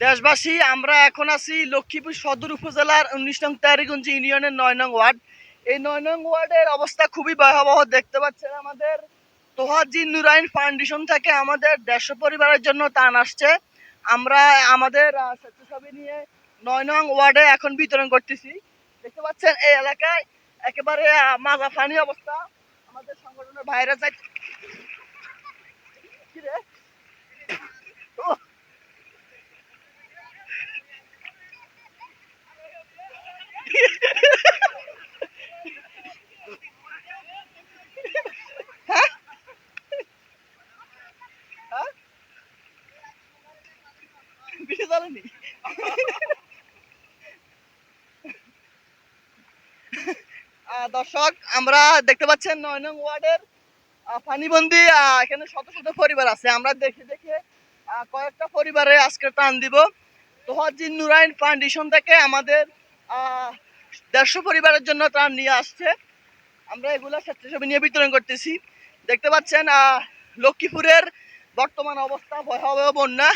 দেশবাসী, আমরা এখন আছি লক্ষ্মীপুর সদর উপজেলার ১৯ নং তারিগঞ্জ ইউনিয়নের ৯ নং ওয়ার্ড। এই ৯ নং ওয়ার্ডের অবস্থা খুবই ভয়াবহ। দেখতে পাচ্ছেন আমাদের তোহাজ্জিন নুরাইন ফাউন্ডেশন থেকে আমাদের ১৫০ পরিবারের জন্য ত্রাণ আসছে। আমরা আমাদের স্বেচ্ছাসেবী নিয়ে ৯ নং ওয়ার্ডে এখন বিতরণ করতেছি। দেখতে পাচ্ছেন এই এলাকায় একেবারে মাঝাফানি অবস্থা। আমাদের সংগঠনের ভাইরা যাই কি রে ও, হ্যাঁ হ্যাঁ বিয়ে জ্বালানি। দর্শক, আমরা দেখতে পাচ্ছেন ৯ নং ওয়ার্ডের পানিবন্দী এখানে শত শত পরিবার আছে। আমরা দেখে দেখে কয়েকটা পরিবারে আজকে ত্রাণ দিব। তোহাজ্জিন নুরাইন ফাউন্ডেশন থেকে আমাদের ১৫০ পরিবারের জন্য ত্রাণ নিয়ে আসছে। আমরা এগুলা স্বেচ্ছাসেবী নিয়ে বিতরণ করতেছি। দেখতে পাচ্ছেন লক্ষ্মীপুরের বর্তমান অবস্থা ভয়াবহ বন্যা।